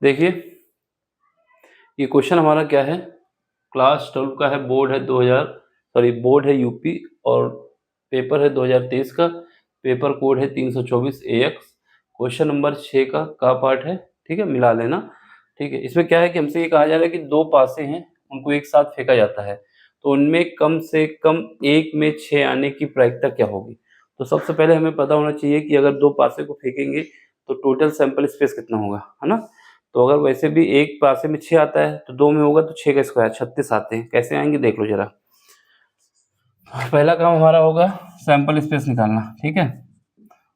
देखिए ये क्वेश्चन हमारा क्या है, क्लास 12 का है, बोर्ड है यूपी और पेपर है 2023 का, पेपर कोड है 324 AX, क्वेश्चन नंबर 6 का पार्ट है। ठीक है, मिला लेना। ठीक है, इसमें क्या है कि हमसे ये कहा जा रहा है कि दो पासे हैं, उनको एक साथ फेंका जाता है, तो उनमें कम से कम एक में 6 आने की प्रायिकता क्या होगी। तो सबसे पहले हमें पता होना चाहिए कि अगर दो पासे को फेंकेंगे तो टोटल सैंपल स्पेस कितना होगा, है ना। तो अगर वैसे भी एक पासे में 6 आता है तो 2 में होगा तो 6 का स्क्वायर 36 आते हैं। कैसे आएंगे देख लो जरा। पहला काम हमारा होगा सैंपल स्पेस निकालना। ठीक है,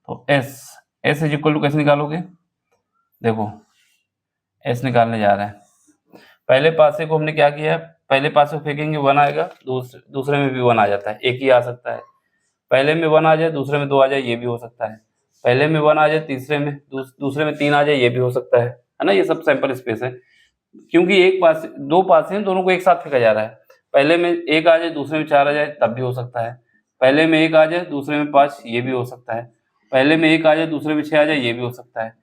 तो एस इज इक्वल टू कैसे निकालोगे, देखो एस निकालने जा रहे हैं। पहले पासे को हमने क्या किया है, पहले पासे को फेंकेंगे 1 आएगा, दूसरे में भी 1 आ जाता है, एक ही आ सकता है। पहले में 1 आ जाए दूसरे में 2 आ जाए, ये भी हो सकता है। पहले में 1 आ जाए तीसरे में दूसरे में 3 आ जाए, ये भी हो सकता है ना। ये सब सैंपल स्पेस है, क्योंकि एक पास दो पासे हैं, दोनों को एक साथ फेंका जा रहा है। पहले में 1 आ जाए दूसरे में 4 आ जाए, तब भी हो सकता है। पहले में 1 आ जाए दूसरे में 5, ये भी हो सकता है। पहले में 1 आ जाए दूसरे में 6 आ जाए, ये भी हो सकता है।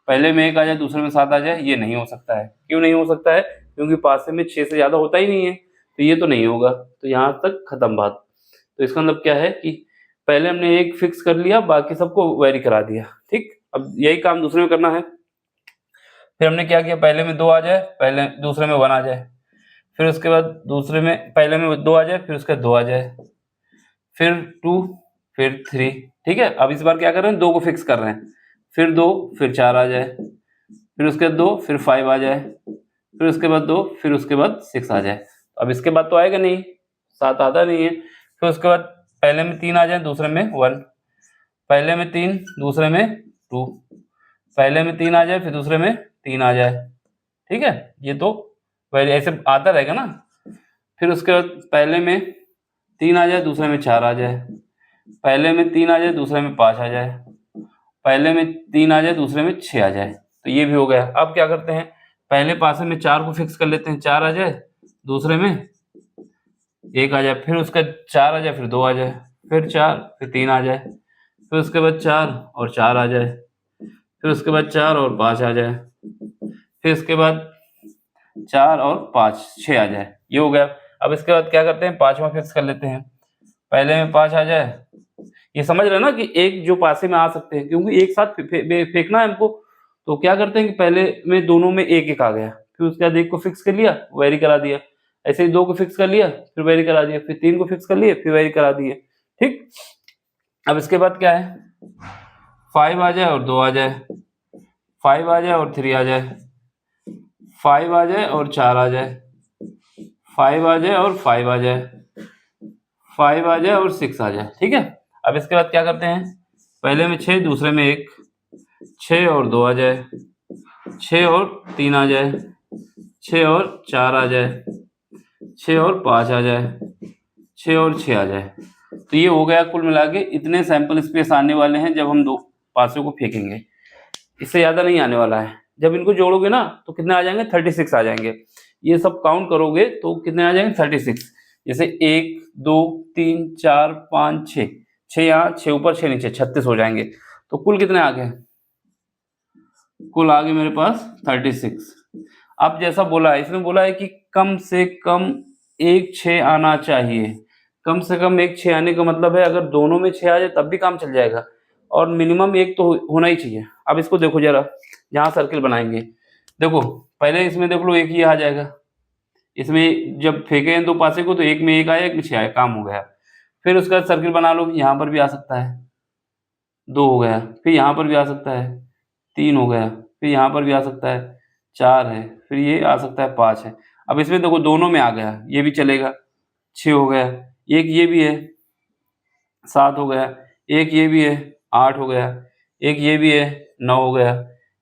पहले में 1 आ जाए दूसरे में 7 आ जाए, ये नहीं हो सकता है। क्यों नहीं हो सकता है, क्योंकि पासे में 6 से ज़्यादा होता ही नहीं है, तो ये तो नहीं होगा। तो यहाँ तक खत्म बात। तो इसका मतलब क्या है कि पहले हमने एक फिक्स कर लिया, बाकी सबको वेरी करा दिया। ठीक, अब यही काम दूसरे में करना है। फिर हमने क्या किया, पहले में 2 आ जाए, पहले दूसरे में 1 आ जाए, फिर उसके बाद दूसरे में पहले में 2 आ जाए, फिर उसके बाद 2 आ जाए, फिर 2, फिर 3। ठीक है, अब इस बार क्या कर रहे हैं, 2 को फिक्स कर रहे हैं, फिर 2, फिर 4 आ जाए, फिर उसके बाद 2, फिर 5 आ जाए, फिर उसके बाद 2, फिर उसके बाद 6 आ जाए। अब इसके बाद तो आएगा नहीं, 7 आता नहीं है। फिर उसके बाद पहले में 3 आ जाए, दूसरे में 1, पहले में 3 दूसरे में 2, पहले में 3 आ जाए फिर दूसरे में 3 आ जाए। ठीक है, ये तो पहले ऐसे आता रहेगा ना। फिर उसके बाद पहले में 3 आ जाए दूसरे में 4 आ जाए, पहले में 3 आ जाए दूसरे में 5 आ जाए, पहले में 3 आ जाए दूसरे में 6 आ जाए। तो ये भी हो गया। अब क्या करते हैं, पहले पासे में 4 को फिक्स कर लेते हैं, 4 आ जाए, दूसरे में 1 आ जाए, फिर उसका 4 आ जाए, फिर 2 आ जाए, फिर 4, फिर 3 आ जाए, फिर उसके बाद 4 और 4 आ जाए, फिर उसके बाद 4 और 5 आ जाए, फिर इसके बाद 4 और 5 6 आ जाए। ये हो गया। अब इसके बाद क्या करते हैं, पांचवा फिक्स कर लेते हैं, पहले में 5 आ जाए। ये समझ रहे ना कि एक जो पासे में आ सकते हैं, क्योंकि एक साथ फेंकना है हमको। तो क्या करते हैं कि पहले में दोनों में एक एक आ गया, फिर उसके बाद एक को फिक्स कर लिया, वेरी करा दिया। ऐसे ही 2 को फिक्स कर लिया, फिर वेरी करा दिया, फिर 3 को फिक्स कर लिए, फिर वेरी करा दिए। ठीक, अब इसके बाद क्या है, 5 आ जाए और 2 आ जाए, 5 आ जाए और 3 आ जाए, 5 आ जाए और 4 आ जाए, 5 आ जाए और 5 आ जाए, 5 आ जाए और 6 आ जाए। ठीक है, अब इसके बाद क्या करते हैं, पहले में 6 दूसरे में 1, 6 और 2 आ जाए, 6 और 3 आ जाए, 6 और 4 आ जाए, 6 और 5 आ जाए, 6 और 6 आ जाए। तो ये हो गया। कुल मिला के इतने सैंपल स्पेस आने वाले हैं जब हम दो पासों को फेंकेंगे, इससे ज़्यादा नहीं आने वाला है। जब इनको जोड़ोगे ना तो कितने आ जाएंगे, 36 आ जाएंगे। ये सब काउंट करोगे तो कितने आ जाएंगे, 36। जैसे 1 2 3 4 5 6, 6 यहाँ, 6 ऊपर 6 नीचे, 36 हो जाएंगे। तो कुल कितने आ गए, कुल आ गए मेरे पास 36। अब जैसा बोला है, इसमें बोला है कि कम से कम एक 6 आना चाहिए। कम से कम एक 6 आने का मतलब है अगर दोनों में 6 आ जाए तब भी काम चल जाएगा, और मिनिमम एक तो होना ही चाहिए। अब इसको देखो जरा, जहाँ सर्किल बनाएंगे, देखो पहले इसमें देख लो एक ही आ जाएगा। इसमें जब फेंके हैं दो पासे को तो एक में 1 आया, एक में 6 आया, काम हो गया। फिर उसका बाद सर्किल बना लो, यहाँ पर भी आ सकता है, 2 हो गया, फिर यहाँ पर भी आ सकता है, 3 हो गया, फिर यहाँ पर भी आ सकता है, 4 है, फिर ये आ सकता है, 5 है। अब इसमें देखो दोनों में आ गया, ये भी चलेगा, 6 हो गया, एक ये भी है, 7 हो गया, एक ये भी है, 8 हो गया, एक ये भी है, 9 हो गया,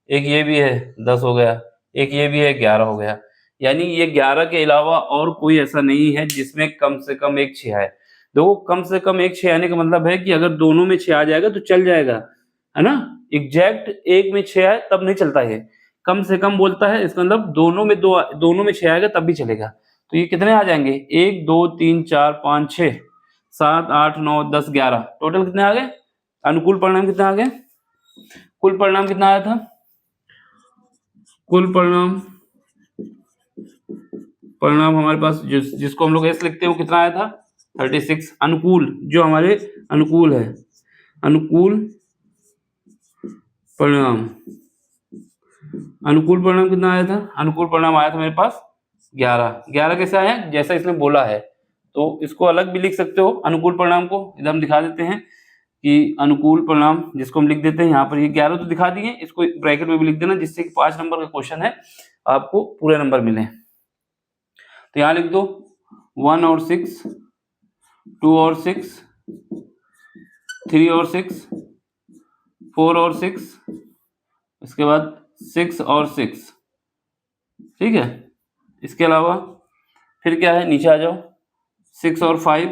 एक ये भी है, 10 हो गया, एक ये भी है, 11 हो गया। यानी ये 11 के अलावा और कोई ऐसा नहीं है जिसमें कम से कम एक 6 आए। देखो कम से कम एक 6 आने का मतलब है कि अगर दोनों में 6 आ जाएगा तो चल जाएगा, है ना। एग्जैक्ट एक में 6 आए तब नहीं चलता है, कम से कम बोलता है, इसका मतलब दोनों में 6 आएगा तब भी चलेगा। तो ये कितने आ जाएंगे, 1 2 3 4 5 6 7 8 9 10 11, टोटल कितने आ गए, अनुकूल परिणाम कितने आ गए, कुल परिणाम कितना आया था, कुल परिणाम हमारे पास जिसको हम लोग एस लिखते हैं वो कितना आया था 36। अनुकूल जो हमारे अनुकूल है, अनुकूल परिणाम कितना आया था? अनुकूल परिणाम आया था मेरे पास 11 कैसे आया जैसा इसमें बोला है, तो इसको अलग भी लिख सकते हो। अनुकूल परिणाम को इधर हम दिखा देते हैं कि अनुकूल परिणाम जिसको हम लिख देते हैं यहाँ पर, ये 11 तो दिखा दिए, इसको ब्रैकेट में भी लिख देना जिससे कि 5 नंबर का क्वेश्चन है आपको पूरे नंबर मिले। तो यहाँ लिख दो 1 और 6, 2 और 6, 3 और 6, 4 और 6, इसके बाद 6 और 6, ठीक है। इसके अलावा फिर क्या है, नीचे आ जाओ, 6 और 5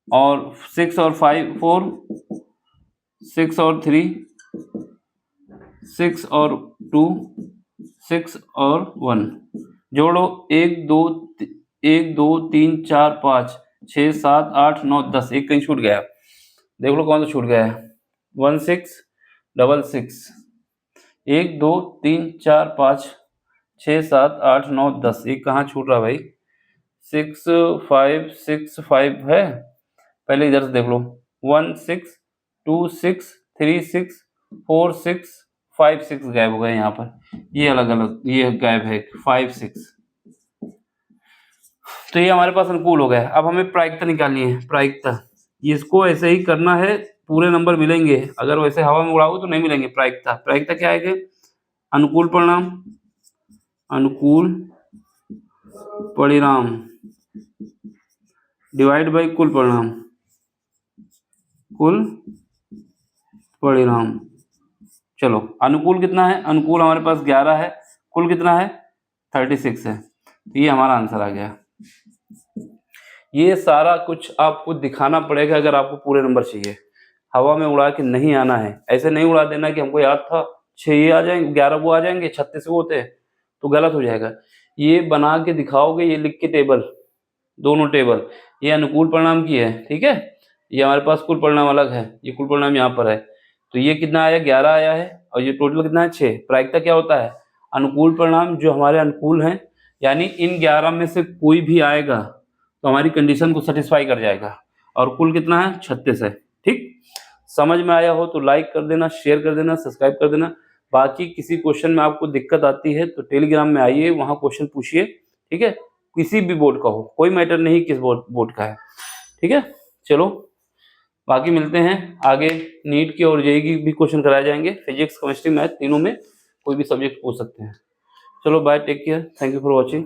और 6 और 5 4, 6 और 3, 6 और 2, 6 और 1, जोड़ो 1 2 3 4 5 6 7 8 9 10, एक कहीं छूट गया, देख लो कौन सा छूट गया है। 1 6 6 6, 1 2 3 4 5 6 7 8 9 10, एक कहाँ छूट रहा भाई? 6 5 6 5 है, पहले इधर से देख लो। 1 6 2 6 3 6 4 6 5 6 गायब हो गए यहाँ पर, ये अलग अलग, ये गायब है 5 6, तो ये हमारे पास अनुकूल हो गया। अब हमें प्रायिकता निकालनी है, प्रायिकता, इसको ऐसे ही करना है, पूरे नंबर मिलेंगे, अगर वैसे हवा में उड़ाओगे तो नहीं मिलेंगे। प्रायिकता क्या है? अनुकूल परिणाम डिवाइड बाई कुल परिणाम। चलो अनुकूल कितना है? अनुकूल हमारे पास 11 है, कुल कितना है 36 है, तो ये हमारा आंसर आ गया। ये सारा कुछ आपको दिखाना पड़ेगा अगर आपको पूरे नंबर चाहिए, हवा में उड़ा के नहीं आना है। ऐसे नहीं उड़ा देना कि हमको याद था 6 ये आ जाएंगे, 11 वो आ जाएंगे, 36 वो होते हैं, तो गलत हो जाएगा। ये बना के दिखाओगे, ये लिख के टेबल, दोनों टेबल, ये अनुकूल परिणाम की है, ठीक है, ये हमारे पास कुल परिणाम अलग है, ये कुल परिणाम यहाँ पर है, तो ये कितना आया 11 आया है, और ये टोटल कितना है 6। प्रायिकता क्या होता है? अनुकूल परिणाम जो हमारे अनुकूल हैं, यानी इन 11 में से कोई भी आएगा तो हमारी कंडीशन को सेटिस्फाई कर जाएगा, और कुल कितना है 36 है। ठीक, समझ में आया हो तो लाइक कर देना, शेयर कर देना, सब्सक्राइब कर देना। बाकी किसी क्वेश्चन में आपको दिक्कत आती है तो टेलीग्राम में आइए, वहाँ क्वेश्चन पूछिए, ठीक है, किसी भी बोर्ड का हो, कोई मैटर नहीं किस बोर्ड का है, ठीक है। चलो बाकी मिलते हैं आगे, नीट की और जेईई की भी क्वेश्चन कराए जाएंगे, फिजिक्स केमिस्ट्री मैथ तीनों में कोई भी सब्जेक्ट पूछ सकते हैं। चलो bye, take care, thank you for watching.